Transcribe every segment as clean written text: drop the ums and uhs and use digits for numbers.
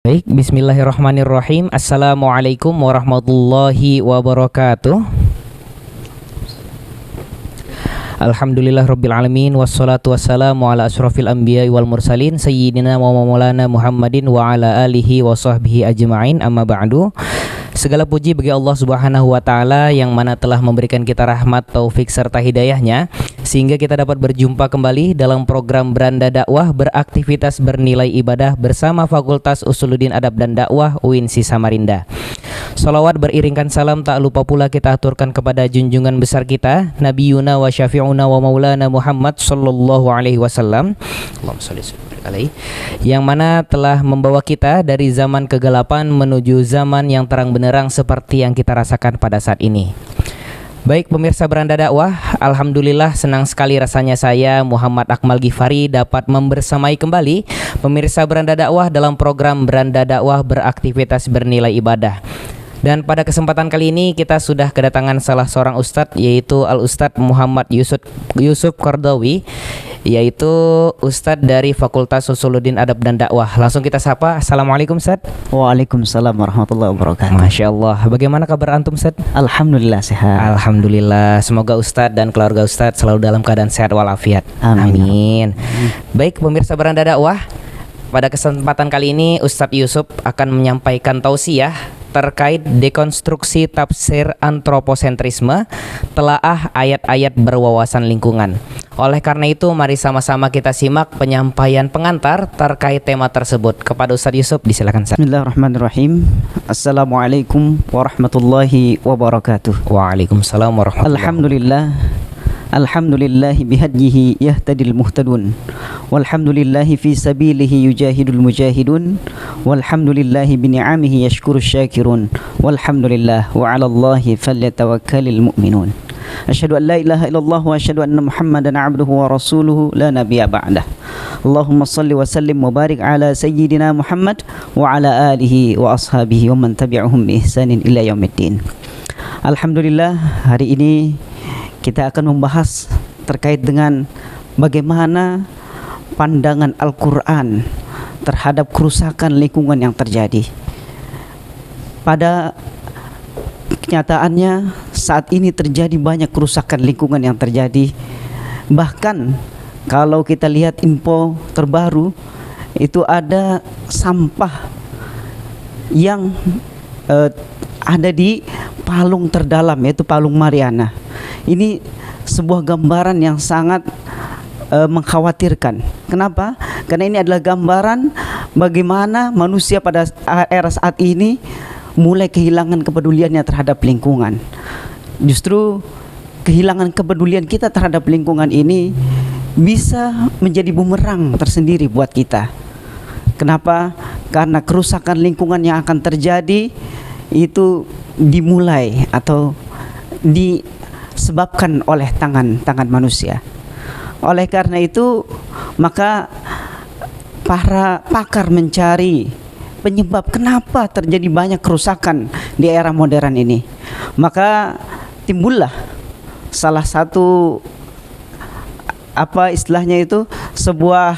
Baik, bismillahirrahmanirrahim. Assalamualaikum warahmatullahi wabarakatuh. Alhamdulillah rabbil alamin, wassalatu wassalamu ala asyrafil anbiya wal mursalin sayyidina wa maulana Muhammadin wa ala alihi wa sahbihi ajma'in, amma ba'du. Segala puji bagi Allah Subhanahu wa taala yang mana telah memberikan kita rahmat, taufik serta hidayahnya sehingga kita dapat berjumpa kembali dalam program Beranda Dakwah beraktivitas bernilai ibadah bersama Fakultas Usuluddin Adab dan Dakwah UINSI Samarinda. Salawat beriringkan salam tak lupa pula kita aturkan kepada junjungan besar kita Nabiyuna wa syafi'una wa maulana Muhammad sallallahu alaihi wasallam, Allahumma shalli alaihi, yang mana telah membawa kita dari zaman kegelapan menuju zaman yang terang benderang seperti yang kita rasakan pada saat ini. Baik pemirsa Beranda Dakwah, alhamdulillah senang sekali rasanya saya Muhammad Akmal Ghifari dapat membersamai kembali pemirsa Beranda Dakwah dalam program Beranda Dakwah beraktivitas bernilai ibadah. Dan pada kesempatan kali ini kita sudah kedatangan salah seorang ustadz, yaitu Al-Ustadz Muhammad Yusuf Qardawi, yaitu ustadz dari Fakultas Usuluddin Adab dan Dakwah. Langsung kita sapa. Assalamualaikum Ustadz. Waalaikumsalam warahmatullahi wabarakatuh. Masya Allah. Bagaimana kabar antum Ustadz? Alhamdulillah sehat. Alhamdulillah. Semoga ustadz dan keluarga ustadz selalu dalam keadaan sehat walafiat. Amin. Baik pemirsa Beranda Dakwah, pada kesempatan kali ini Ustadz Yusuf akan menyampaikan tausiah terkait dekonstruksi tafsir antroposentrisme, telaah ayat-ayat berwawasan lingkungan. Oleh karena itu, mari sama-sama kita simak penyampaian pengantar terkait tema tersebut. Kepada Ustadz Yusuf, disilakan. Bismillahirrahmanirrahim. Assalamualaikum warahmatullahi wabarakatuh. Waalaikumsalam warahmatullahi wabarakatuh. Alhamdulillah. Alhamdulillahi bihadjihi yahtadil muhtadun, walhamdulillahi fi sabilihi yujahidul mujahidun, walhamdulillahi bini'amihi yashkurus syakirun, walhamdulillah wa 'alallahi falyatawakkalul mu'minun. Asyhadu an la ilaha illallah wa asyhadu anna Muhammadan 'abduhu wa rasuluhu la nabiyya ba'dah. Allahumma shalli wa sallim wa barik ala sayyidina Muhammad wa ala alihi wa ashabihi wa man tabi'ahum bi ihsanin ila yaumiddin. Alhamdulillah, hari ini kita akan membahas terkait dengan bagaimana pandangan Al-Quran terhadap kerusakan lingkungan yang terjadi. Pada kenyataannya saat ini terjadi banyak kerusakan lingkungan yang terjadi. Bahkan kalau kita lihat info terbaru, itu ada sampah yang ada di palung terdalam, yaitu Palung Mariana. Ini sebuah gambaran yang sangat mengkhawatirkan. Kenapa? Karena ini adalah gambaran bagaimana manusia pada era saat ini mulai kehilangan kepeduliannya terhadap lingkungan. Justru kehilangan kepedulian kita terhadap lingkungan ini bisa menjadi bumerang tersendiri buat kita. Kenapa? Karena kerusakan lingkungan yang akan terjadi itu dimulai atau disebabkan oleh tangan manusia. Oleh karena itu, maka para pakar mencari penyebab kenapa terjadi banyak kerusakan di era modern ini. Maka timbullah salah satu sebuah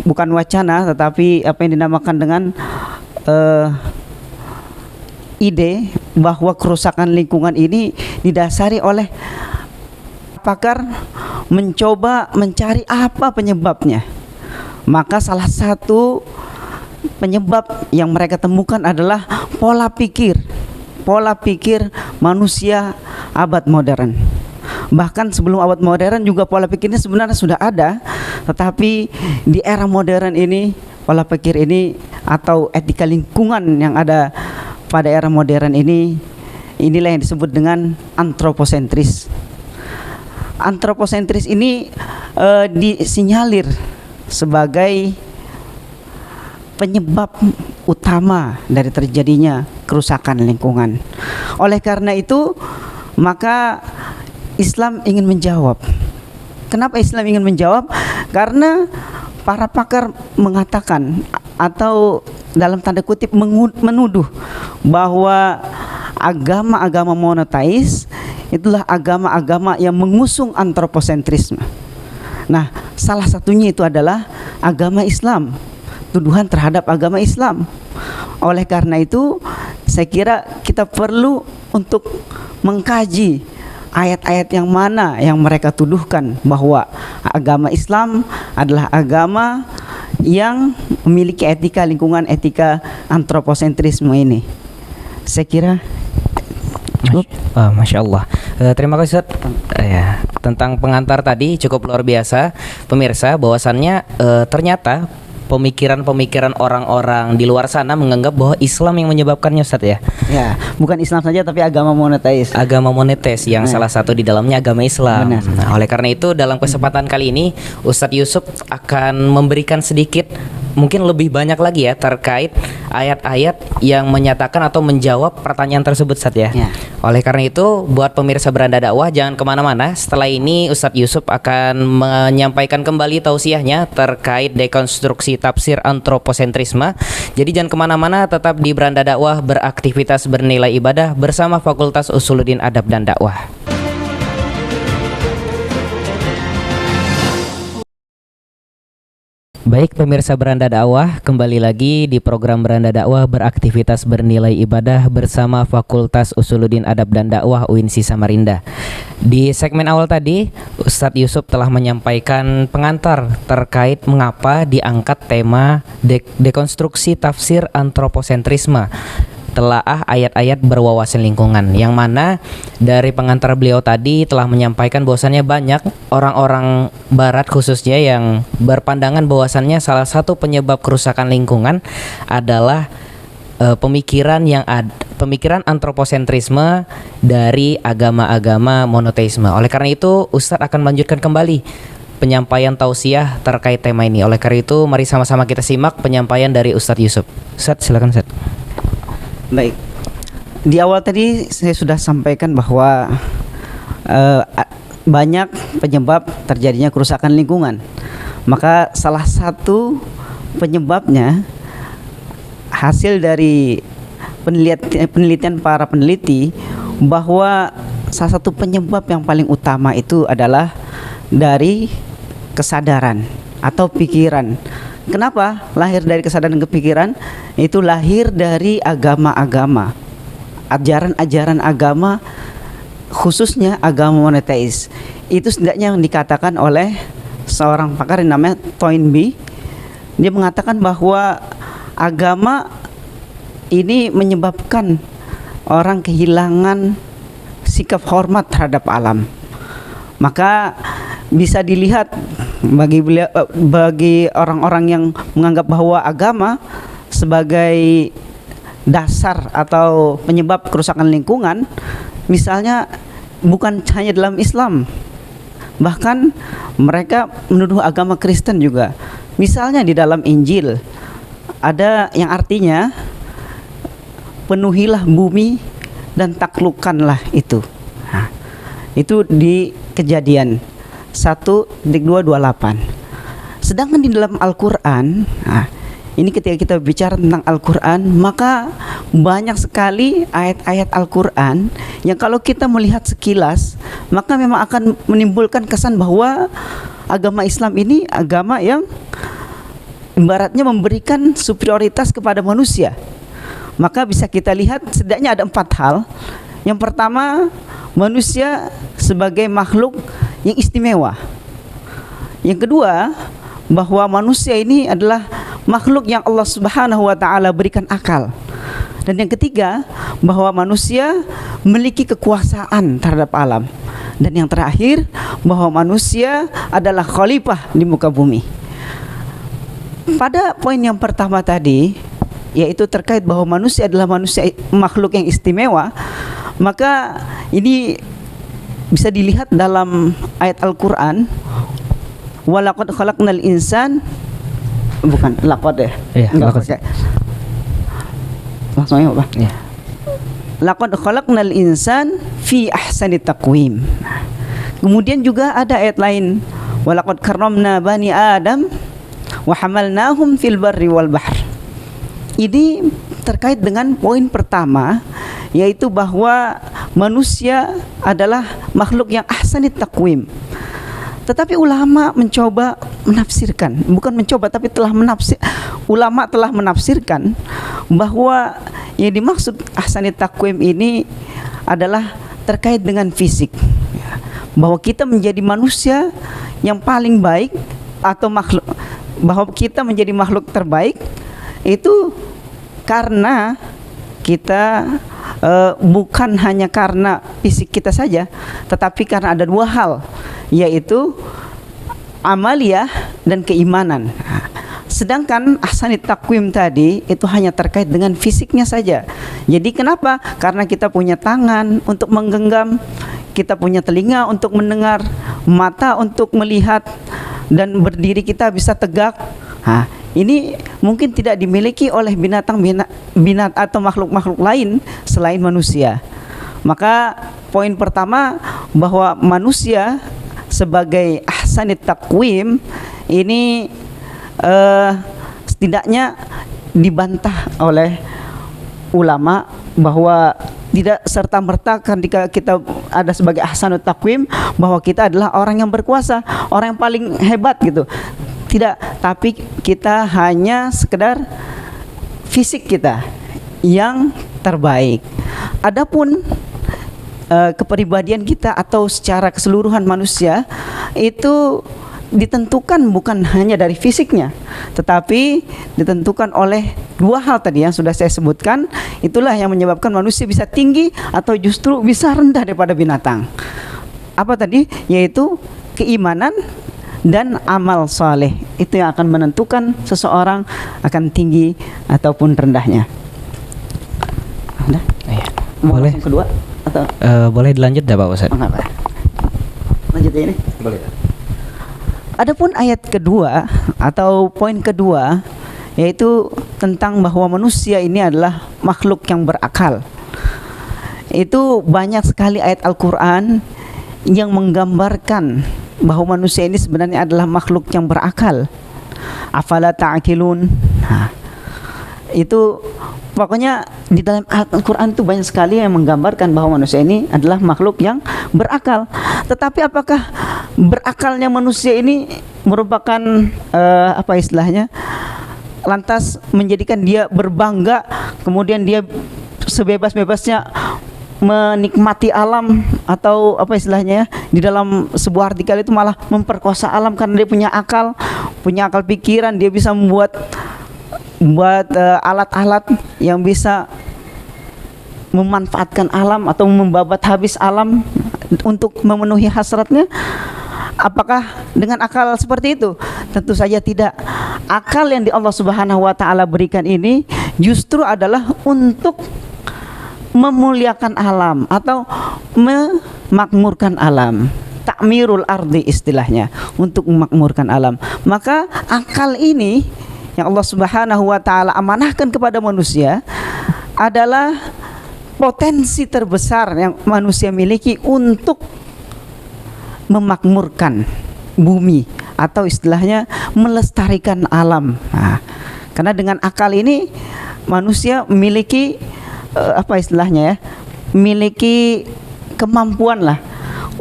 bukan wacana, tetapi apa yang dinamakan dengan ide bahwa kerusakan lingkungan ini didasari oleh pakar mencoba mencari apa penyebabnya. Maka salah satu penyebab yang mereka temukan adalah pola pikir manusia abad modern. Bahkan sebelum abad modern juga pola pikirnya sebenarnya sudah ada, tetapi di era modern ini pola pikir ini atau etika lingkungan yang ada pada era modern ini, inilah yang disebut dengan antroposentris. Antroposentris ini disinyalir sebagai penyebab utama dari terjadinya kerusakan lingkungan. Oleh karena itu, maka Islam ingin menjawab. Kenapa Islam ingin menjawab? Karena para pakar mengatakan atau dalam tanda kutip menuduh bahwa agama-agama monoteis itulah agama-agama yang mengusung antroposentrisme. Nah, salah satunya itu adalah agama Islam. tuduhan terhadap agama Islam. Oleh karena itu, saya kira kita perlu untuk mengkaji ayat-ayat yang mana yang mereka tuduhkan bahwa agama Islam adalah agama yang memiliki etika lingkungan, etika antroposentrisme ini. Saya kira cukup. Masya Allah. Terima kasih Ustaz. Ya, tentang pengantar tadi cukup luar biasa, pemirsa, bahwasannya ternyata pemikiran-pemikiran orang-orang di luar sana menganggap bahwa Islam yang menyebabkannya, Ustaz ya. Ya, bukan Islam saja tapi agama monoteis. Agama monoteis yang salah satu di dalamnya agama Islam. Benar. Nah, oleh karena itu dalam kesempatan kali ini Ustadz Yusuf akan memberikan sedikit, mungkin lebih banyak lagi ya, terkait ayat-ayat yang menyatakan atau menjawab pertanyaan tersebut, Ustadz ya. Ya. Oleh karena itu buat pemirsa Beranda Dakwah jangan kemana-mana. Setelah ini Ustadz Yusuf akan menyampaikan kembali tausiahnya terkait dekonstruksi tafsir antroposentrisme. Jadi jangan kemana-mana, tetap di Beranda Dakwah, beraktivitas bernilai ibadah bersama Fakultas Usuluddin Adab dan Dakwah. Baik pemirsa Beranda Dakwah, kembali lagi di program Beranda Dakwah, beraktivitas bernilai ibadah bersama Fakultas Usuluddin Adab dan Dakwah UINSI Samarinda. Di segmen awal tadi, Ustadz Yusuf telah menyampaikan pengantar terkait mengapa diangkat tema dekonstruksi tafsir antroposentrisme, telaah ayat-ayat berwawasan lingkungan, yang mana dari pengantar beliau tadi telah menyampaikan bahwasannya banyak orang-orang barat khususnya yang berpandangan bahwasannya salah satu penyebab kerusakan lingkungan adalah pemikiran antroposentrisme dari agama-agama monoteisme. Oleh karena itu Ustadz akan melanjutkan kembali penyampaian tausiah terkait tema ini. Oleh karena itu mari sama-sama kita simak penyampaian dari Ustadz Yusuf. Ustadz, silakan Ustadz. Baik, di awal tadi saya sudah sampaikan bahwa banyak penyebab terjadinya kerusakan lingkungan. Maka salah satu penyebabnya hasil dari penelitian para peneliti bahwa salah satu penyebab yang paling utama itu adalah dari kesadaran atau pikiran. Kenapa lahir dari kesadaran dan kepikiran? Itu lahir dari agama-agama, ajaran-ajaran agama, khususnya agama monoteis. Itu setidaknya yang dikatakan oleh seorang pakar yang namanya Toynbee. Dia mengatakan bahwa agama ini menyebabkan orang kehilangan sikap hormat terhadap alam. Maka bisa dilihat bagi orang-orang yang menganggap bahwa agama sebagai dasar atau penyebab kerusakan lingkungan, misalnya bukan hanya dalam Islam, bahkan mereka menuduh agama Kristen juga. Misalnya di dalam Injil ada yang artinya penuhilah bumi dan taklukkanlah itu. Nah, itu di Kejadian 1:228. Sedangkan di dalam Al-Quran, nah, ini ketika kita bicara tentang Al-Quran, maka banyak sekali ayat-ayat Al-Quran yang kalau kita melihat sekilas, maka memang akan menimbulkan kesan bahwa agama Islam ini agama yang ibaratnya memberikan superioritas kepada manusia. Maka bisa kita lihat setidaknya ada 4 hal. Yang pertama, manusia sebagai makhluk yang istimewa. Yang kedua, bahwa manusia ini adalah makhluk yang Allah Subhanahu wa taala berikan akal. Dan yang ketiga, bahwa manusia memiliki kekuasaan terhadap alam. Dan yang terakhir, bahwa manusia adalah khalifah di muka bumi. Pada poin yang pertama tadi, yaitu terkait bahwa manusia adalah makhluk yang istimewa, maka ini bisa dilihat dalam ayat Al-Quran, walaqad khalaqnal insan, bukan laqad ya? Iya, laqad. Langsung ya, Pak. Iya. Laqad khalaqnal insan fi ahsani taqwim. Kemudian juga ada ayat lain, walaqad karramna bani Adam wa hamalnahum fil barri wal bahr. Ini terkait dengan poin pertama, yaitu bahwa manusia adalah makhluk yang ahsanit taqwim. Tetapi ulama mencoba menafsirkan, bukan mencoba tapi telah ulama telah menafsirkan bahwa yang dimaksud ahsanit taqwim ini adalah terkait dengan fisik, bahwa kita menjadi manusia yang paling baik atau makhluk, bahwa kita menjadi makhluk terbaik itu karena kita bukan hanya karena fisik kita saja, tetapi karena ada dua hal, yaitu amaliyah dan keimanan. Sedangkan ahsanit taqwim tadi itu hanya terkait dengan fisiknya saja. Jadi kenapa? Karena kita punya tangan untuk menggenggam, kita punya telinga untuk mendengar, mata untuk melihat, dan berdiri kita bisa tegak. Ini mungkin tidak dimiliki oleh binatang atau makhluk-makhluk lain selain manusia. Maka poin pertama bahwa manusia sebagai ahsanit taqwim ini setidaknya dibantah oleh ulama bahwa tidak serta-merta ketika kita ada sebagai ahsanut taqwim bahwa kita adalah orang yang berkuasa, orang yang paling hebat gitu. Tidak, tapi kita hanya sekedar fisik kita yang terbaik. Adapun kepribadian kita atau secara keseluruhan manusia itu ditentukan bukan hanya dari fisiknya, tetapi ditentukan oleh dua hal tadi yang sudah saya sebutkan. Itulah yang menyebabkan manusia bisa tinggi atau justru bisa rendah daripada binatang. Apa tadi? Yaitu keimanan dan amal saleh. Itu yang akan menentukan seseorang akan tinggi ataupun rendahnya. Udah? Iya. Boleh. Kedua atau boleh dilanjut dah Pak Ustaz? Mengapa? Lanjut ya ini. Boleh. Adapun ayat kedua atau poin kedua yaitu tentang bahwa manusia ini adalah makhluk yang berakal. Itu banyak sekali ayat Al-Qur'an yang menggambarkan bahwa manusia ini sebenarnya adalah makhluk yang berakal. Afala ta'qilun. Itu pokoknya di dalam Al-Quran itu banyak sekali yang menggambarkan bahwa manusia ini adalah makhluk yang berakal. Tetapi apakah berakalnya manusia ini merupakan apa istilahnya, lantas menjadikan dia berbangga, kemudian dia sebebas-bebasnya menikmati alam, atau apa istilahnya ya, di dalam sebuah artikel itu malah memperkosa alam karena dia punya akal pikiran, dia bisa membuat alat-alat yang bisa memanfaatkan alam atau membabat habis alam untuk memenuhi hasratnya. Apakah dengan akal seperti itu? Tentu saja tidak. Akal yang di Allah Subhanahu wa taala berikan ini justru adalah untuk memuliakan alam atau memakmurkan alam. Takmirul ardi istilahnya, untuk memakmurkan alam. Maka akal ini yang Allah Subhanahu wa taala amanahkan kepada manusia adalah potensi terbesar yang manusia miliki untuk memakmurkan bumi atau istilahnya melestarikan alam. Karena dengan akal ini manusia memiliki apa istilahnya ya, memiliki kemampuan lah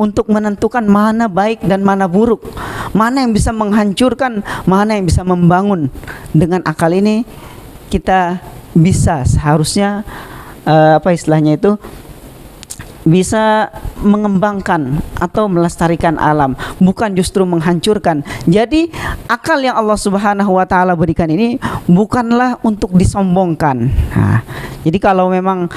untuk menentukan mana baik dan mana buruk, mana yang bisa menghancurkan, mana yang bisa membangun. Dengan akal ini kita bisa seharusnya apa istilahnya itu, bisa mengembangkan atau melestarikan alam, bukan justru menghancurkan. Jadi akal yang Allah Subhanahu wa taala berikan ini bukanlah untuk disombongkan. Jadi kalau memang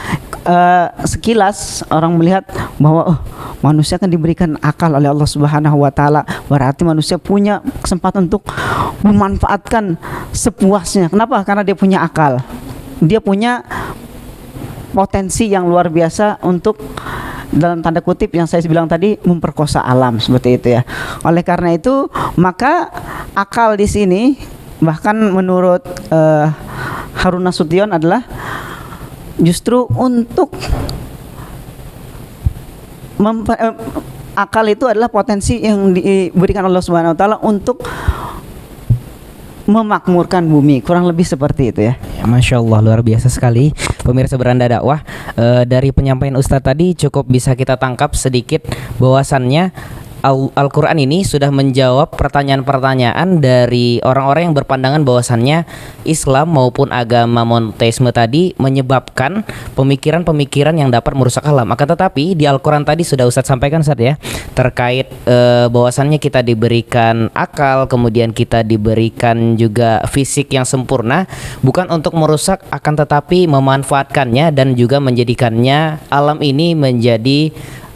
sekilas orang melihat bahwa manusia kan diberikan akal oleh Allah Subhanahu wa taala, berarti manusia punya kesempatan untuk memanfaatkan sepuasnya. Kenapa? Karena dia punya akal. Dia punya potensi yang luar biasa untuk, dalam tanda kutip yang saya bilang tadi, memperkosa alam, seperti itu ya. Oleh karena itu, maka akal di sini bahkan menurut Harun Nasution adalah justru untuk akal itu adalah potensi yang diberikan Allah Subhanahu wa taala untuk memakmurkan bumi, kurang lebih seperti itu ya. Masya Allah, luar biasa sekali pemirsa Beranda Dakwah. Dari penyampaian Ustadz tadi cukup bisa kita tangkap sedikit bahwasannya Al-Quran ini sudah menjawab pertanyaan-pertanyaan dari orang-orang yang berpandangan bahwasannya Islam maupun agama monoteisme tadi menyebabkan pemikiran-pemikiran yang dapat merusak alam. Akan tetapi di Al-Quran tadi sudah Ustadz sampaikan Ustadz ya, terkait bahwasannya kita diberikan akal, kemudian kita diberikan juga fisik yang sempurna, bukan untuk merusak, akan tetapi memanfaatkannya dan juga menjadikannya alam ini menjadi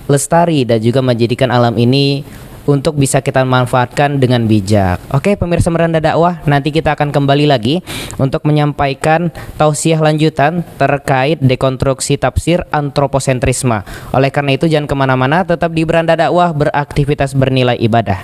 lestari dan juga menjadikan alam ini untuk bisa kita manfaatkan dengan bijak. Oke, pemirsa Beranda Dakwah, nanti kita akan kembali lagi untuk menyampaikan tausiah lanjutan terkait dekonstruksi tafsir antroposentrisme. Oleh karena itu jangan kemana-mana, tetap di Beranda Dakwah, beraktivitas bernilai ibadah.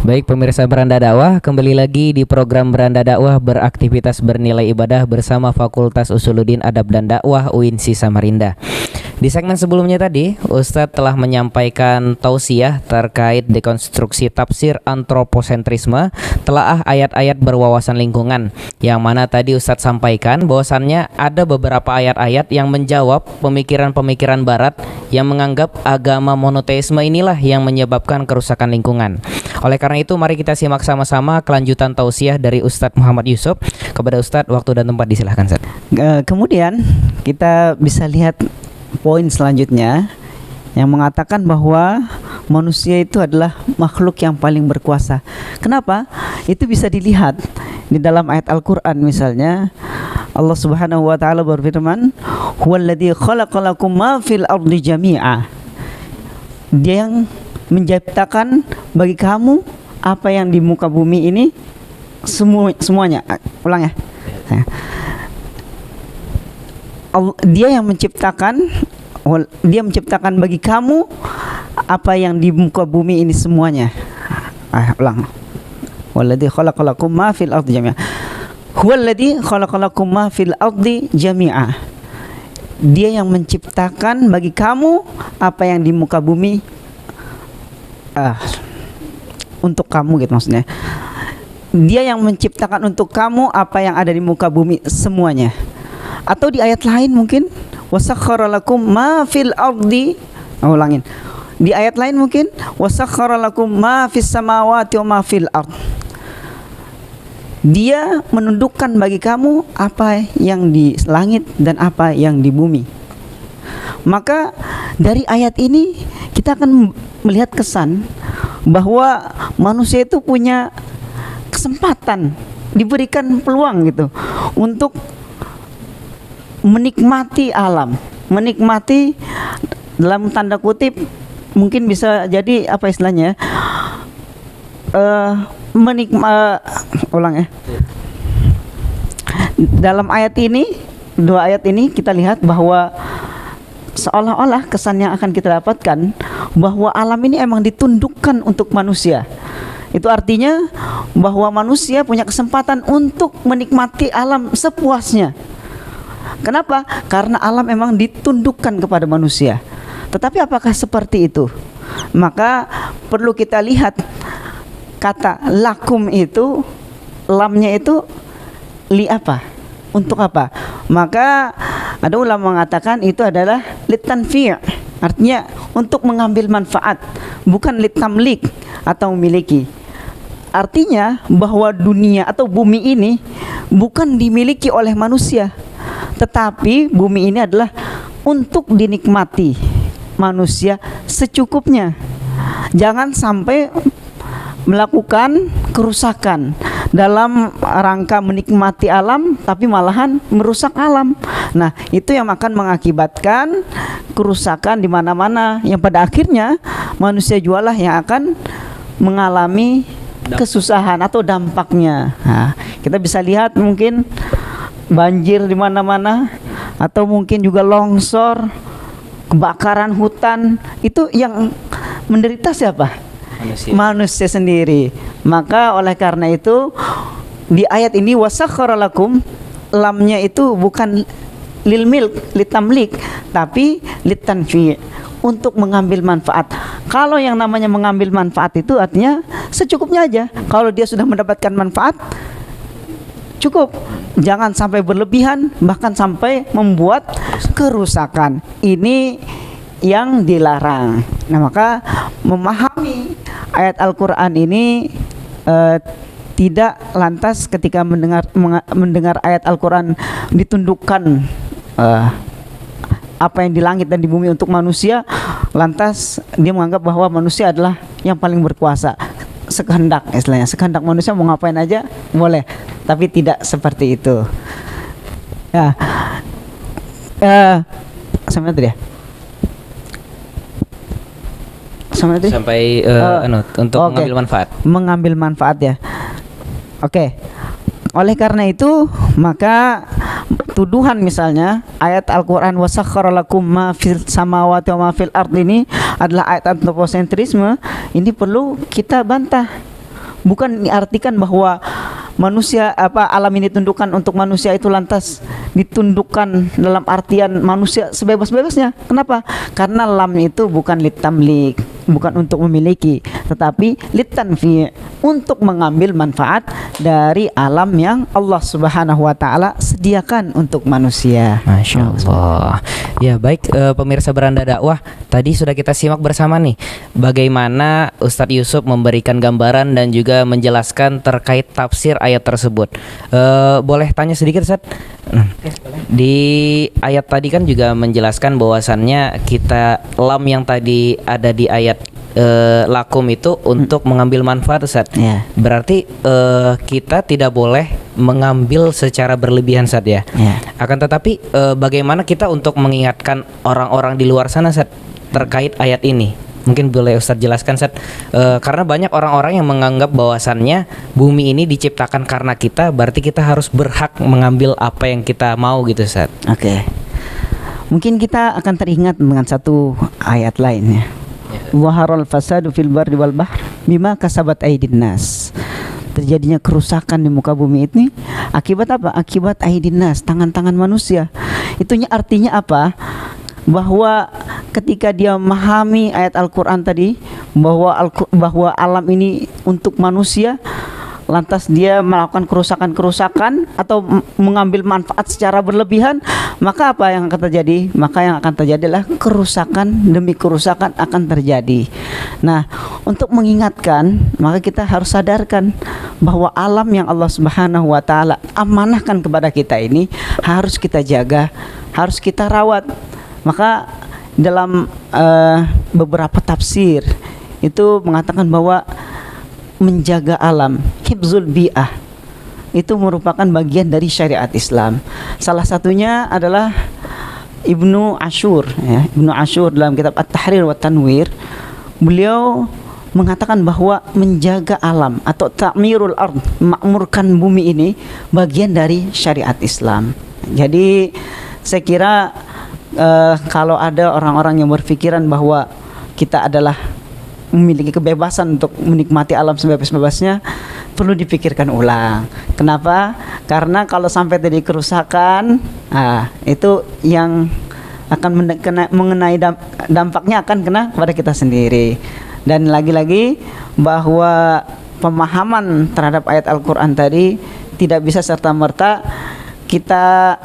Baik pemirsa Beranda Dakwah, kembali lagi di program Beranda Dakwah, beraktivitas bernilai ibadah bersama Fakultas Usuluddin Adab dan Dakwah UINSI Samarinda. Di segmen sebelumnya tadi, Ustadz telah menyampaikan tausiah terkait dekonstruksi tafsir antroposentrisme, telaah ayat-ayat berwawasan lingkungan, yang mana tadi Ustadz sampaikan bahwasannya ada beberapa ayat-ayat yang menjawab pemikiran-pemikiran barat yang menganggap agama monoteisme inilah yang menyebabkan kerusakan lingkungan. Oleh karena itu, mari kita simak sama-sama kelanjutan tausiah dari Ustadz Muhammad Yusuf. Kepada Ustadz, waktu dan tempat disilahkan Ustadz. Kemudian kita bisa lihat poin selanjutnya yang mengatakan bahwa manusia itu adalah makhluk yang paling berkuasa. Kenapa? Itu bisa dilihat di dalam ayat Al-Quran. Misalnya Allah Subhanahu wa ta'ala berfirman, huwallazi khalaqalakum ma fil ardi jami'a. Dia yang menciptakan bagi kamu apa yang di muka bumi ini semuanya. Ulang ya. Dia yang menciptakan bagi kamu apa yang di muka bumi ini semuanya. Ulang. Walladzi khalaqalakum ma fil ardi jami'a. Huwallazi khalaqalakum ma fil ardi jami'a. Dia yang menciptakan bagi kamu apa yang di muka bumi untuk kamu gitu maksudnya. Dia yang menciptakan untuk kamu apa yang ada di muka bumi semuanya. Atau di ayat lain mungkin wasakhkhara lakum ma fil ardi. Ulangin. Di ayat lain mungkin wasakhkhara lakum ma fis samawati wa ma fil ard. Dia menundukkan bagi kamu apa yang di langit dan apa yang di bumi. Maka dari ayat ini kita akan melihat kesan bahwa manusia itu punya kesempatan, diberikan peluang gitu untuk menikmati alam, menikmati dalam tanda kutip mungkin bisa jadi apa istilahnya, ulang ya. Dalam ayat ini, dua ayat ini kita lihat bahwa seolah-olah kesan yang akan kita dapatkan bahwa alam ini emang ditundukkan untuk manusia. Itu artinya bahwa manusia punya kesempatan untuk menikmati alam sepuasnya. Kenapa? Karena alam memang ditundukkan kepada manusia. Tetapi apakah seperti itu? Maka perlu kita lihat kata lakum itu, lamnya itu li apa? Untuk apa? Maka ada ulama mengatakan itu adalah litanfi', artinya untuk mengambil manfaat, bukan litamlik atau memiliki. Artinya bahwa dunia atau bumi ini bukan dimiliki oleh manusia, tetapi bumi ini adalah untuk dinikmati manusia secukupnya. Jangan sampai melakukan kerusakan dalam rangka menikmati alam tapi malahan merusak alam. Nah, itu yang akan mengakibatkan kerusakan di mana-mana yang pada akhirnya manusia jualah yang akan mengalami kesusahan atau dampaknya. Nah, kita bisa lihat mungkin banjir di mana-mana atau mungkin juga longsor, kebakaran hutan, itu yang menderita siapa? Manusia sendiri. Maka oleh karena itu di ayat ini wasakhkhara lakum, lamnya itu bukan lil milk, litamlik, tapi litanfi', untuk mengambil manfaat. Kalau yang namanya mengambil manfaat itu artinya secukupnya aja. Kalau dia sudah mendapatkan manfaat, cukup. Jangan sampai berlebihan, bahkan sampai membuat kerusakan. Ini yang dilarang. Nah, maka memahami ayat Al-Quran ini tidak lantas ketika mendengar ayat Al-Quran ditundukkan apa yang di langit dan di bumi untuk manusia, lantas dia menganggap bahwa manusia adalah yang paling berkuasa. Sekehendak, istilahnya sekehendak manusia mau ngapain aja boleh, tapi tidak seperti itu. Ya, sampai tadi ya. Sampai untuk mengambil manfaat. Mengambil manfaat ya. Oke. Oleh karena itu, maka tuduhan misalnya ayat Al-Qur'an wasakhkhara lakum ma fil samawati wa ma fil ard ini adalah ayat antroposentrisme, ini perlu kita bantah. Bukan diartikan bahwa manusia alam ini tundukkan untuk manusia itu lantas ditundukkan dalam artian manusia sebebas-bebasnya. Kenapa? Karena lam itu bukan litamlik, bukan untuk memiliki, tetapi litanfi, untuk mengambil manfaat dari alam yang Allah Subhanahu wa taala sediakan untuk manusia. Masya Allah. Ya baik, pemirsa Beranda Dakwah, tadi sudah kita simak bersama nih bagaimana Ustadz Yusuf memberikan gambaran dan juga menjelaskan terkait tafsir ayat tersebut. Boleh tanya sedikit, Ustadz? Di ayat tadi kan juga menjelaskan bahwasannya kita lam yang tadi ada di ayat lakum itu untuk mengambil manfaat, Ustaz. Ya. Berarti kita tidak boleh mengambil secara berlebihan, Ustaz ya. Ya. Akan tetapi bagaimana kita untuk mengingatkan orang-orang di luar sana, Ustaz, terkait ayat ini? Mungkin boleh Ustaz jelaskan, Ustaz, karena banyak orang-orang yang menganggap bahwasannya bumi ini diciptakan karena kita, berarti kita harus berhak mengambil apa yang kita mau gitu, Ustaz. Oke. Mungkin kita akan teringat dengan satu ayat lainnya. Waharul fasadu fil barri wal bahr bima kasabat aydin nas. Terjadinya kerusakan di muka bumi ini akibat apa? Akibat aydin nas, tangan-tangan manusia. Itunya artinya apa? Bahwa ketika dia memahami ayat Al-Quran tadi, bahwa alam ini untuk manusia, lantas dia melakukan kerusakan-kerusakan atau mengambil manfaat secara berlebihan, maka apa yang akan terjadi? Maka yang akan terjadi adalah kerusakan demi kerusakan akan terjadi. Nah, untuk mengingatkan, maka kita harus sadarkan bahwa alam yang Allah Subhanahu wa taala amanahkan kepada kita ini harus kita jaga, harus kita rawat. Maka dalam beberapa tafsir itu mengatakan bahwa menjaga alam, hifzul bi'ah, itu merupakan bagian dari syariat Islam. Salah satunya adalah Ibnu Ashur, ya, Ibnu Ashur dalam kitab At-Tahrir wa Tanwir, beliau mengatakan bahwa menjaga alam atau ta'mirul ard, makmurkan bumi ini bagian dari syariat Islam. Jadi saya kira kalau ada orang-orang yang berpikiran bahwa kita adalah memiliki kebebasan untuk menikmati alam sebebas-bebasnya, perlu dipikirkan ulang. Kenapa? Karena kalau sampai tadi kerusakan, itu yang akan mengenai dampaknya akan kena kepada kita sendiri. Dan lagi-lagi bahwa pemahaman terhadap ayat Al-Quran tadi tidak bisa serta-merta kita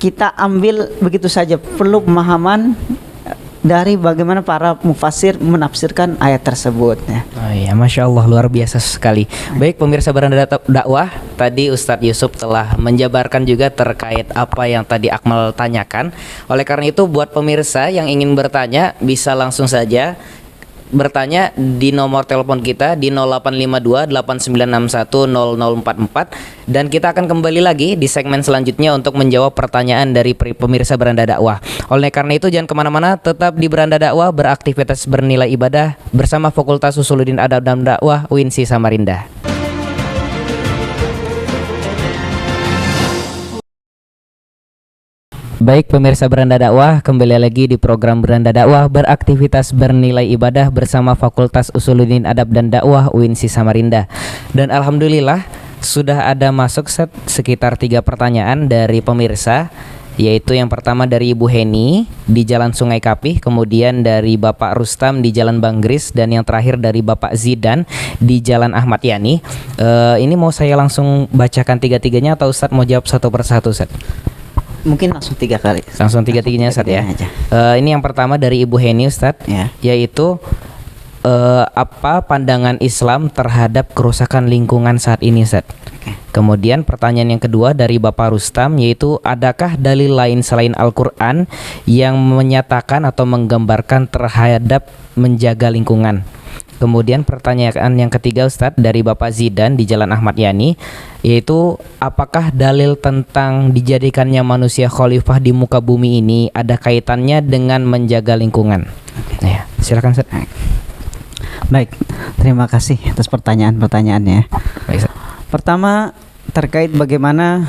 kita ambil begitu saja. Perlu pemahaman dari bagaimana para mufassir menafsirkan ayat tersebut ya. Oh iya, Masya Allah, luar biasa sekali. Baik pemirsa Beranda Dakwah, tadi Ustadz Yusuf telah menjabarkan juga terkait apa yang tadi Akmal tanyakan. Oleh karena itu buat pemirsa yang ingin bertanya bisa langsung saja bertanya di nomor telepon kita di 0852 8961 0044, dan kita akan kembali lagi di segmen selanjutnya untuk menjawab pertanyaan dari pemirsa Beranda Dakwah. Oleh karena itu jangan kemana-mana, tetap di Beranda Dakwah, beraktivitas bernilai ibadah bersama Fakultas Usuluddin Adab dan Dakwah UINSI Samarinda. Baik pemirsa Beranda Dakwah, kembali lagi di program Beranda Dakwah, beraktivitas bernilai ibadah bersama Fakultas Usuluddin Adab dan Dakwah UINSI Samarinda. Dan alhamdulillah sudah ada masuk sekitar 3 pertanyaan dari pemirsa yaitu yang pertama dari Ibu Heni di Jalan Sungai Kapih, kemudian dari Bapak Rustam di Jalan Banggris, dan yang terakhir dari Bapak Zidan di Jalan Ahmad Yani. Ini mau saya langsung bacakan tiga-tiganya atau Ustadz mau jawab satu persatu, Ustadz? Mungkin langsung 3 kali. Langsung tiga-tiganya, Ustadz, ya. Ini yang pertama dari Ibu Heni, Ustadz, Ya. yaitu apa pandangan Islam terhadap kerusakan lingkungan saat ini, Ustadz? Kemudian pertanyaan yang kedua dari Bapak Rustam, yaitu adakah dalil lain selain Al-Quran yang menyatakan atau menggambarkan terhadap menjaga lingkungan? Kemudian pertanyaan yang ketiga, Ustadz, dari Bapak Zidan di Jalan Ahmad Yani, yaitu apakah dalil tentang dijadikannya manusia khalifah di muka bumi ini ada kaitannya dengan menjaga lingkungan? Ya, silakan, Ustadz. Baik, terima kasih atas pertanyaan-pertanyaannya. Baik, Ustadz. Pertama, terkait bagaimana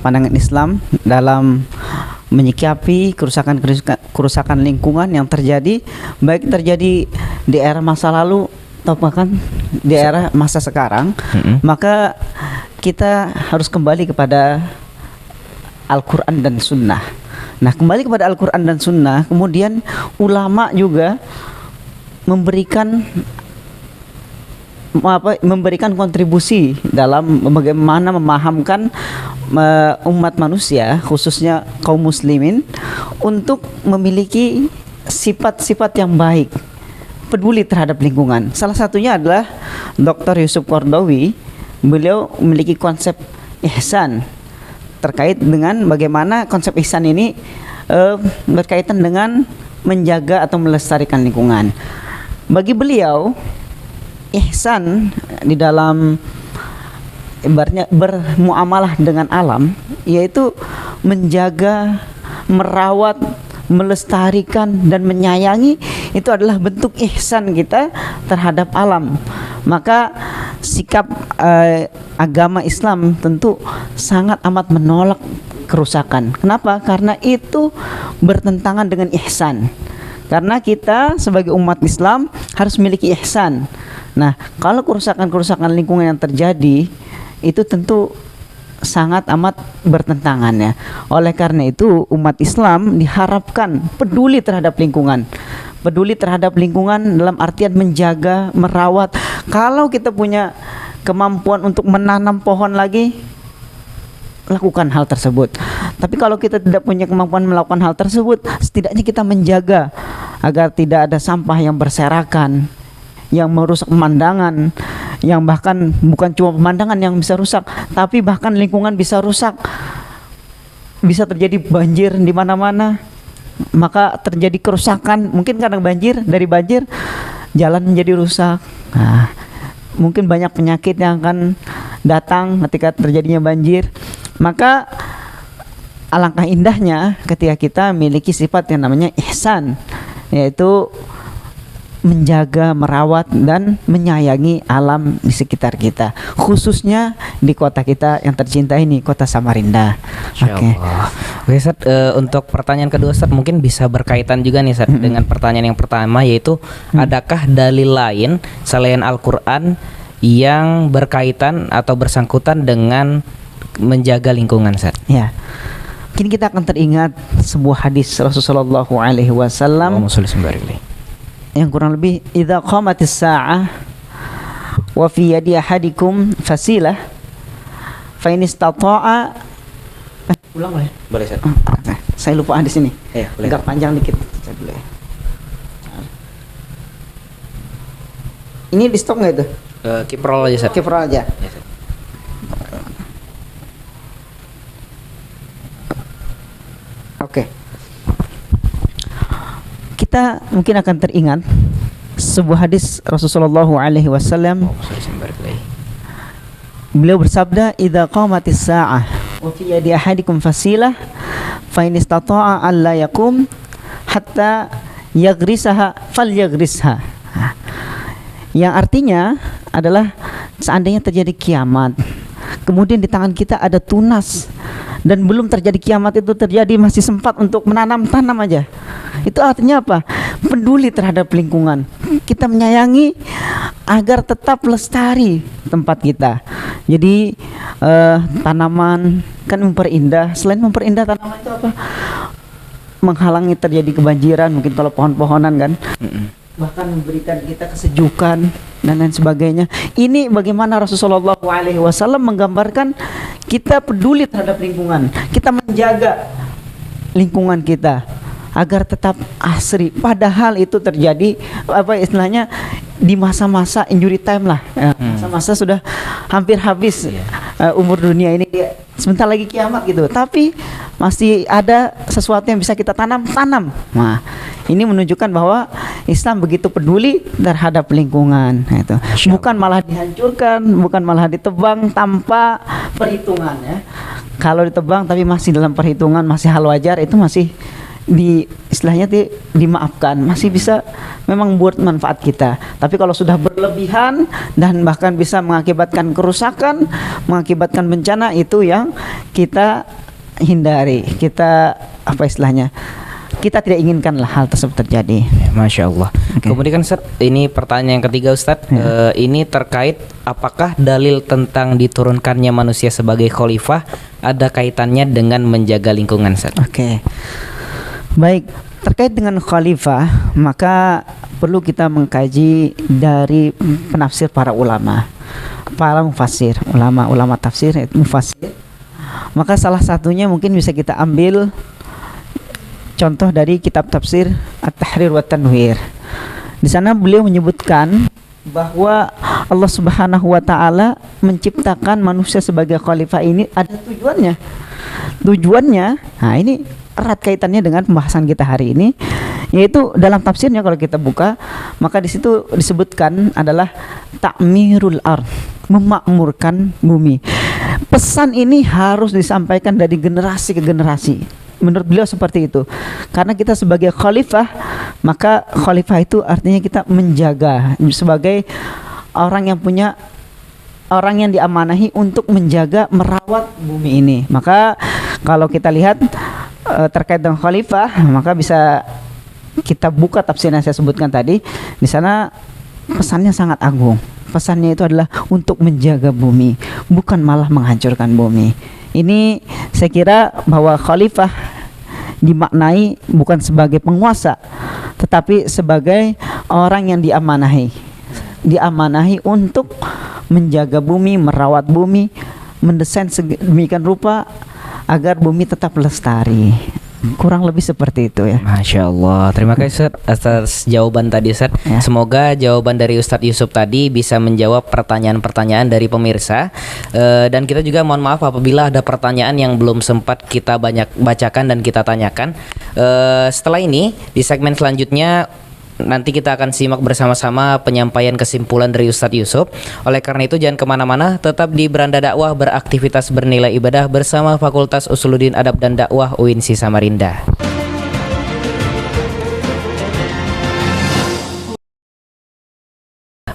pandangan Islam dalam menyikapi kerusakan lingkungan yang terjadi, baik terjadi di era masa lalu atau bahkan di era masa sekarang. Maka kita harus kembali kepada Al-Quran dan Sunnah. Nah, kembali kepada Al-Quran dan Sunnah, kemudian ulama juga memberikan kontribusi dalam bagaimana memahamkan umat manusia, khususnya kaum muslimin, untuk memiliki sifat-sifat yang baik, peduli terhadap lingkungan. Salah satunya adalah Dr. Yusuf Qaradawi. Beliau memiliki konsep ihsan terkait dengan bagaimana konsep ihsan ini berkaitan dengan menjaga atau melestarikan lingkungan. Bagi beliau, ihsan di dalam ibaratnya bermuamalah dengan alam, yaitu menjaga, merawat, melestarikan dan menyayangi, itu adalah bentuk ihsan kita terhadap alam. Maka sikap agama Islam tentu sangat amat menolak kerusakan. Kenapa? Karena itu bertentangan dengan ihsan. Karena kita sebagai umat Islam harus memiliki ihsan. Nah, kalau kerusakan lingkungan yang terjadi itu tentu sangat amat bertentangan, ya. Oleh karena itu umat Islam diharapkan peduli terhadap lingkungan. Peduli terhadap lingkungan dalam artian menjaga, merawat. Kalau kita punya kemampuan untuk menanam pohon lagi, lakukan hal tersebut. Tapi kalau kita tidak punya kemampuan melakukan hal tersebut, setidaknya kita menjaga agar tidak ada sampah yang berserakan, yang merusak pemandangan, yang bahkan bukan cuma pemandangan yang bisa rusak, tapi bahkan lingkungan bisa rusak. Bisa terjadi banjir di mana-mana, maka terjadi kerusakan. Mungkin karena dari banjir jalan menjadi rusak. Nah, mungkin banyak penyakit yang akan datang ketika terjadinya banjir. Maka alangkah indahnya ketika kita memiliki sifat yang namanya ihsan, yaitu menjaga, merawat dan menyayangi alam di sekitar kita, khususnya di kota kita yang tercinta ini, kota Samarinda. Oke, Ustaz, untuk pertanyaan kedua, Ustaz, mungkin bisa berkaitan juga nih, Ustaz, dengan pertanyaan yang pertama, yaitu adakah dalil lain selain Al-Quran yang berkaitan atau bersangkutan dengan menjaga lingkungan, Ustaz? Ya. Kini kita akan teringat sebuah hadis Rasulullah SAW yang kurang lebih, idza qamatis sa'ah wa fi yadi ahadikum fasilah fa in istata'a. Ulang boleh? Boleh, Ustaz. Saya lupa hadis ini. Boleh. Agak panjang dikit. Boleh. Ini di stop nggak itu? Kiprol aja, Ustaz. Kiprol aja. Ya, Ustaz. Oke. Kita mungkin akan teringat sebuah hadis Rasulullah SAW. Beliau bersabda, idza qamatis sa'ah wa fi yadi ahadikum fasilah fa in istata'a an la yaqum hatta yaghrisaha falyagrisha. Yang artinya adalah seandainya terjadi kiamat, kemudian di tangan kita ada tunas, dan belum terjadi kiamat itu terjadi, masih sempat untuk tanam aja. Itu artinya apa? Peduli terhadap lingkungan. Kita menyayangi agar tetap lestari tempat kita. Jadi tanaman kan memperindah. Selain memperindah, tanaman itu apa? Menghalangi terjadi kebanjiran, mungkin kalau pohon-pohonan kan. Bahkan memberikan kita kesejukan dan lain sebagainya. Ini bagaimana Rasulullah SAW menggambarkan kita peduli terhadap lingkungan, kita menjaga lingkungan kita agar tetap asri. Padahal itu terjadi apa istilahnya di masa-masa injury time lah, masa-masa sudah hampir habis umur dunia ini, sebentar lagi kiamat gitu. Tapi masih ada sesuatu yang bisa kita tanam. Nah, ini menunjukkan bahwa Islam begitu peduli terhadap lingkungan. Nah, itu bukan malah dihancurkan, bukan malah ditebang tanpa perhitungan ya. Kalau ditebang tapi masih dalam perhitungan, masih hal wajar, itu masih istilahnya dimaafkan, masih bisa memang buat manfaat kita. Tapi kalau sudah berlebihan dan bahkan bisa mengakibatkan kerusakan, mengakibatkan bencana, itu yang kita hindari. Kita apa istilahnya, kita tidak inginkan lah hal tersebut terjadi. Masya Allah. Kemudian Ustaz, ini pertanyaan yang ketiga Ustaz, ini terkait apakah dalil tentang diturunkannya manusia sebagai khalifah ada kaitannya dengan menjaga lingkungan Ustaz? Baik, terkait dengan khalifah, maka perlu kita mengkaji dari penafsir para ulama, para mufassir, ulama tafsir, mufassir. Maka salah satunya mungkin bisa kita ambil contoh dari kitab tafsir At-Tahrir wa Tanwir. Di sana beliau menyebutkan bahwa Allah Subhanahu wa taala menciptakan manusia sebagai khalifah ini ada tujuannya. Nah ini erat kaitannya dengan pembahasan kita hari ini, yaitu dalam tafsirnya kalau kita buka, maka di situ disebutkan adalah ta'mirul ard, memakmurkan bumi. Pesan ini harus disampaikan dari generasi ke generasi. Menurut beliau seperti itu. Karena kita sebagai khalifah, maka khalifah itu artinya kita menjaga, sebagai orang yang diamanahi untuk menjaga, merawat bumi ini. Maka kalau kita lihat terkait dengan khalifah, maka bisa kita buka tafsir yang saya sebutkan tadi. Di sana pesannya sangat agung. Pesannya itu adalah untuk menjaga bumi, bukan malah menghancurkan bumi. Ini saya kira bahwa khalifah dimaknai bukan sebagai penguasa, tetapi sebagai orang yang diamanahi untuk menjaga bumi, merawat bumi, mendesain sedemikian rupa agar bumi tetap lestari. Kurang lebih seperti itu ya. Masya Allah. Terima kasih Ustaz atas jawaban tadi Ustaz. Semoga jawaban dari Ustadz Yusuf tadi bisa menjawab pertanyaan-pertanyaan dari pemirsa. Dan kita juga mohon maaf apabila ada pertanyaan yang belum sempat kita banyak bacakan dan kita tanyakan. Setelah ini di segmen selanjutnya nanti kita akan simak bersama-sama penyampaian kesimpulan dari Ustadz Yusuf. Oleh karena itu jangan kemana-mana, tetap di Beranda Dakwah, beraktivitas bernilai ibadah bersama Fakultas Usuluddin Adab dan Dakwah UINSI Samarinda.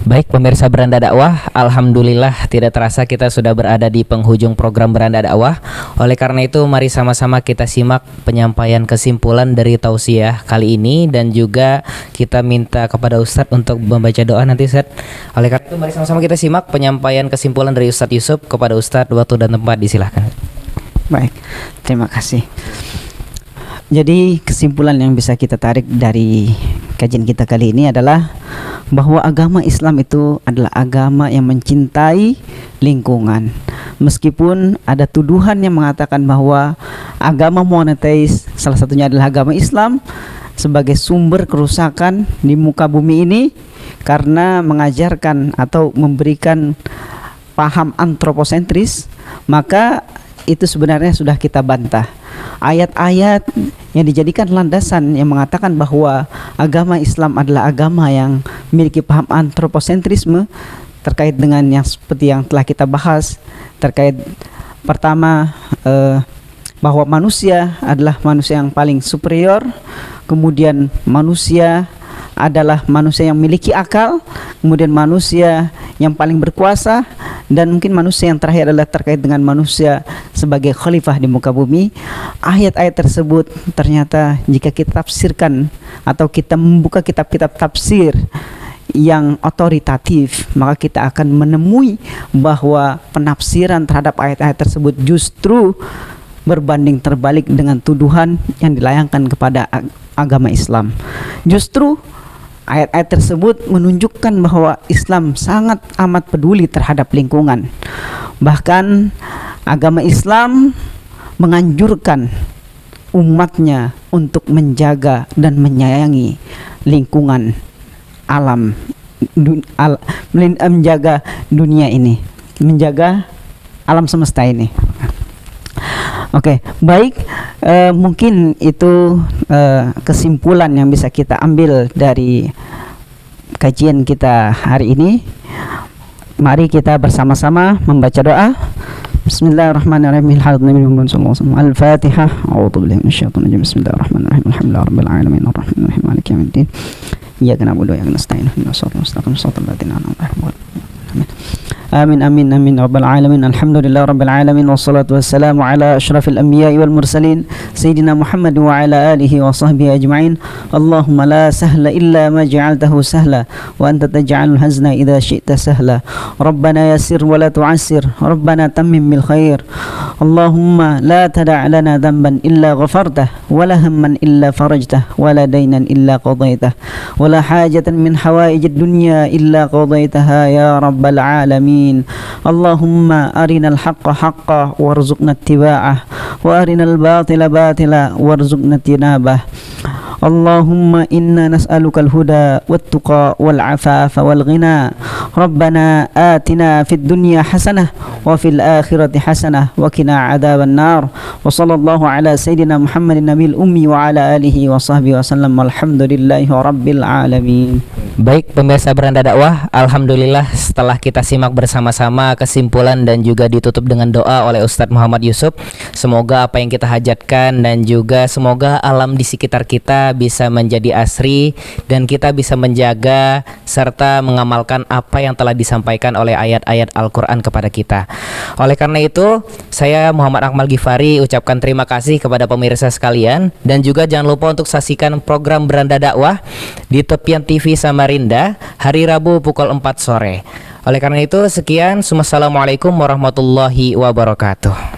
Baik pemirsa Beranda Dakwah, alhamdulillah tidak terasa kita sudah berada di penghujung program Beranda Dakwah. Oleh karena itu mari sama-sama kita simak penyampaian kesimpulan dari tausiah kali ini, dan juga kita minta kepada Ustadz untuk membaca doa nanti Ustadz. Oleh karena itu mari sama-sama kita simak penyampaian kesimpulan dari Ustadz Yusuf. Kepada Ustadz, waktu dan tempat disilahkan. Baik, terima kasih. Jadi kesimpulan yang bisa kita tarik dari kajian kita kali ini adalah bahwa agama Islam itu adalah agama yang mencintai lingkungan. Meskipun ada tuduhan yang mengatakan bahwa agama monoteis, salah satunya adalah agama Islam, sebagai sumber kerusakan di muka bumi ini karena mengajarkan atau memberikan paham antroposentris, maka itu sebenarnya sudah kita bantah. Ayat-ayat yang dijadikan landasan yang mengatakan bahwa agama Islam adalah agama yang memiliki paham antroposentrisme terkait dengan yang seperti yang telah kita bahas, terkait pertama bahwa manusia adalah manusia yang paling superior, kemudian manusia adalah manusia yang memiliki akal, kemudian manusia yang paling berkuasa, dan mungkin manusia yang terakhir adalah terkait dengan manusia sebagai khalifah di muka bumi. Ayat-ayat tersebut ternyata jika kita tafsirkan atau kita membuka kitab-kitab tafsir yang otoritatif, maka kita akan menemui bahwa penafsiran terhadap ayat-ayat tersebut justru berbanding terbalik dengan tuduhan yang dilayangkan kepada agama Islam. Justru ayat-ayat tersebut menunjukkan bahwa Islam sangat amat peduli terhadap lingkungan. Bahkan agama Islam menganjurkan umatnya untuk menjaga dan menyayangi lingkungan alam, menjaga dunia ini, menjaga alam semesta ini. Oke, baik, mungkin itu kesimpulan yang bisa kita ambil dari kajian kita hari ini. Mari kita bersama-sama membaca doa. Bismillahirrahmanirrahim. Al-Fatihah. A'udzu billahi minasyaitonir rajim. Bismillahirrahmanirrahim. Alhamdulillahirabbil alamin arrahmanirrahim maliki yaumiddin. Iyyaka na'budu wa iyyaka nasta'in. Ihdinas siratal mustaqim, siratal ladzina an'amta 'alaihim. آمين آمين آمين رب العالمين. الحمد لله رب العالمين والصلاة والسلام على أشرف الأنبياء والمرسلين سيدنا محمد وعلى آله وصحبه أجمعين. اللهم لا سهل إلا ما جعلته سهلا وأنت تجعل الحزن إذا شئت سهلا. ربنا يسر ولا تعسر، ربنا تمم بالخير. اللهم لا تدع لنا ذنبا إلا غفرته ولا هما إلا فرجته ولا دينا إلا قضيته ولا حاجة من حوائج الدنيا إلا قضيتها يا رب العالمين. اللهم أرنا الحق حقا وارزقنا اتباعه وأرنا الباطل باطلا وارزقنا اجتنابه. اللهم إنا نسألك الهدى والتقى والعفاف والغنى. ربنا آتنا في الدنيا حسنة وفي الآخرة حسنة وقنا عذاب النار. وصلى الله على سيدنا محمد النبي الأمي وعلى آله وصحبه وسلم والحمد لله رب العالمين. Baik pemirsa Beranda Dakwah, alhamdulillah setelah kita simak bersama-sama kesimpulan dan juga ditutup dengan doa oleh Ustadz Muhammad Yusuf, semoga apa yang kita hajatkan dan juga semoga alam di sekitar kita bisa menjadi asri dan kita bisa menjaga serta mengamalkan apa yang telah disampaikan oleh ayat-ayat Al-Quran kepada kita. Oleh karena itu, saya Muhammad Akmal Ghifari ucapkan terima kasih kepada pemirsa sekalian dan juga jangan lupa untuk saksikan program Beranda Dakwah di Tepian TV Samarinda hari Rabu pukul 4 sore. Oleh karena itu, sekian. Wassalamualaikum warahmatullahi wabarakatuh.